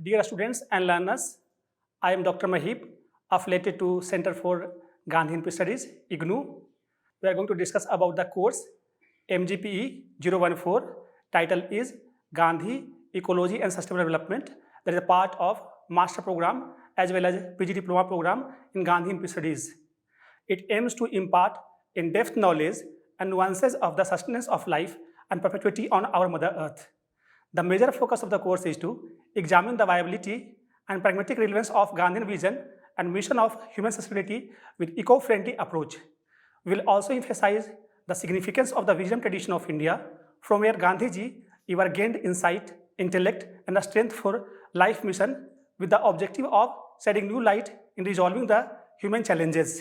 Dear students and learners, I am Dr. Mahib, affiliated to Center for Gandhi Input Studies, IGNOU. We are going to discuss about the course MGPE 014. Title is Gandhi, Ecology and Sustainable Development. That is a part of Master Program as well as PG Diploma Program in Gandhi Input Studies. It aims to impart in-depth knowledge and nuances of the sustenance of life and perpetuity on our Mother Earth. The major focus of the course is to examine the viability and pragmatic relevance of Gandhian vision and mission of human sustainability with eco-friendly approach. We will also emphasize the significance of the wisdom tradition of India, from where Gandhiji ever gained insight, intellect, and the strength for life mission with the objective of shedding new light in resolving the human challenges.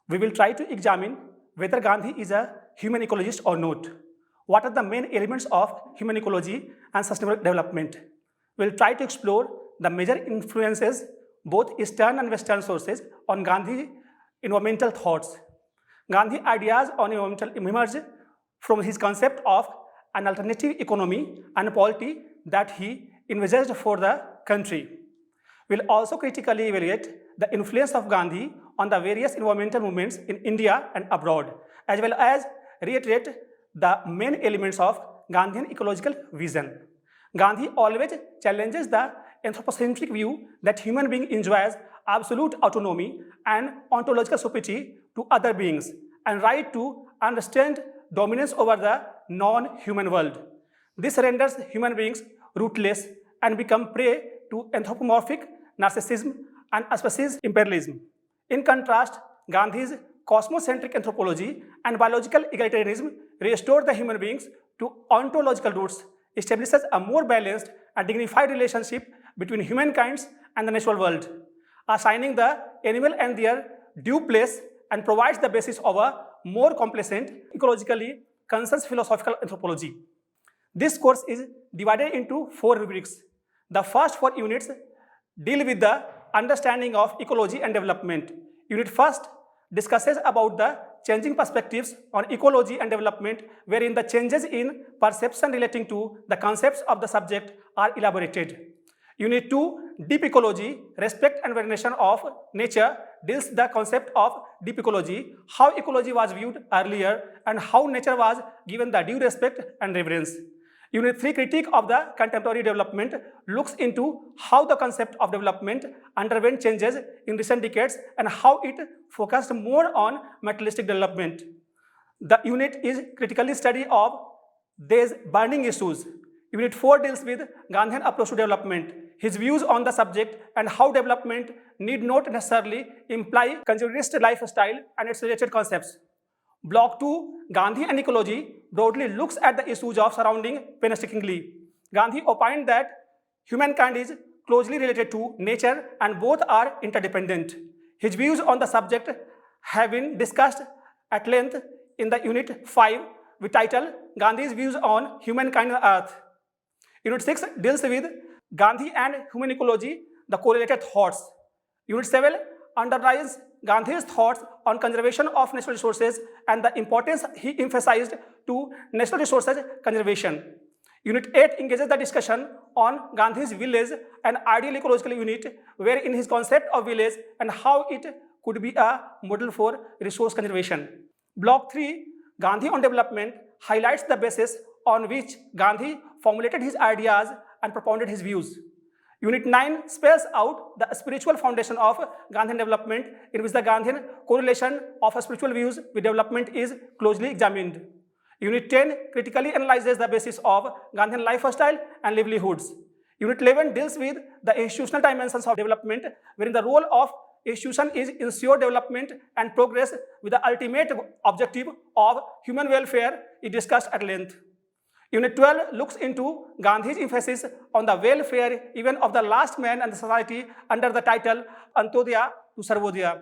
We will try to examine whether Gandhi is a human ecologist or not. What are the main elements of human ecology and sustainable development? We will try to explore the major influences, both Eastern and Western sources, on Gandhi environmental thoughts. Gandhi ideas on environmental emerge from his concept of an alternative economy and polity that he envisaged for the country. We will also critically evaluate the influence of Gandhi on the various environmental movements in India and abroad, as well as reiterate the main elements of Gandhian ecological vision. Gandhi always challenges the anthropocentric view that human being enjoys absolute autonomy and ontological superiority to other beings and right to understand dominance over the non-human world. This renders human beings rootless and become prey to anthropomorphic narcissism and species imperialism. In contrast, Gandhi's cosmocentric anthropology and biological egalitarianism restore the human beings to ontological roots, establishes a more balanced and dignified relationship between humankind and the natural world, assigning the animal and their due place, and provides the basis of a more complacent, ecologically conscious philosophical anthropology. This course is divided into 4 rubrics. The first 4 units deal with the understanding of ecology and development. Unit first discusses about the changing perspectives on ecology and development, wherein the changes in perception relating to the concepts of the subject are elaborated. Unit 2, deep ecology, respect and veneration of nature, deals the concept of deep ecology, how ecology was viewed earlier and how nature was given the due respect and reverence. Unit 3, critique of the contemporary development, looks into how the concept of development underwent changes in recent decades and how it focused more on materialistic development. The unit is critically study of these burning issues. Unit 4 deals with Gandhian approach to development, his views on the subject and how development need not necessarily imply consumerist lifestyle and its related concepts. Block 2, Gandhi and ecology, broadly looks at the issues of surrounding painstakingly. Gandhi opined that humankind is closely related to nature and both are interdependent. His views on the subject have been discussed at length in the Unit 5 with title Gandhi's Views on Humankind on Earth. Unit 6 deals with Gandhi and human ecology, the correlated thoughts. Unit 7 underlines Gandhi's thoughts on conservation of natural resources and the importance he emphasized to natural resources conservation. Unit 8 engages the discussion on Gandhi's village, an ideal ecological unit, wherein his concept of village and how it could be a model for resource conservation. Block 3, Gandhi on development, highlights the basis on which Gandhi formulated his ideas and propounded his views. Unit 9 spells out the spiritual foundation of Gandhian development, in which the Gandhian correlation of spiritual views with development is closely examined. Unit 10 critically analyzes the basis of Gandhian lifestyle and livelihoods. Unit 11 deals with the institutional dimensions of development, wherein the role of institution is ensure development and progress with the ultimate objective of human welfare is discussed at length. Unit 12 looks into Gandhi's emphasis on the welfare even of the last man and the society under the title Antyodaya to Sarvodaya.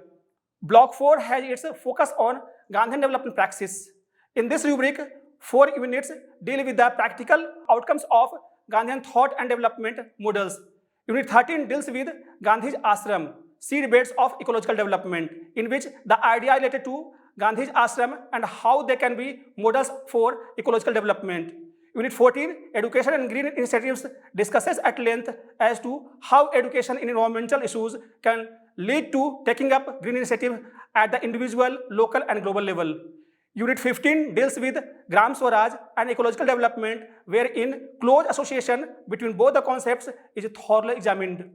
Block 4 has its focus on Gandhian development praxis. In this rubric, 4 units deal with the practical outcomes of Gandhian thought and development models. Unit 13 deals with Gandhi's ashram, seedbeds of ecological development, in which the idea related to Gandhi's ashram and how they can be models for ecological development. Unit 14, Education and Green Initiatives, discusses at length as to how education in environmental issues can lead to taking up green initiative at the individual, local and global level. Unit 15 deals with Gram Swaraj and ecological development, wherein close association between both the concepts is thoroughly examined.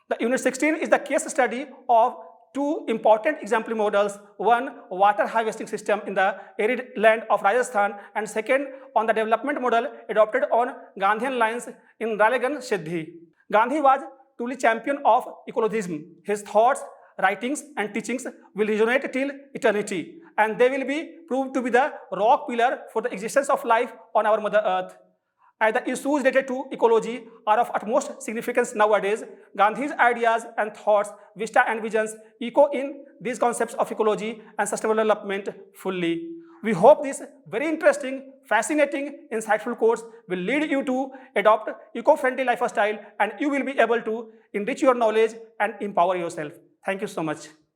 The Unit 16 is the case study of two important exemplary models, one water harvesting system in the arid land of Rajasthan, and second on the development model adopted on Gandhian lines in Ralegan Siddhi. Gandhi was truly champion of ecologism. His thoughts, writings and teachings will resonate till eternity, and they will be proved to be the rock pillar for the existence of life on our Mother Earth. As the issues related to ecology are of utmost significance nowadays, Gandhi's ideas and thoughts, vista and visions echo in these concepts of ecology and sustainable development fully. We hope this very interesting, fascinating, insightful course will lead you to adopt eco-friendly lifestyle, and you will be able to enrich your knowledge and empower yourself. Thank you so much.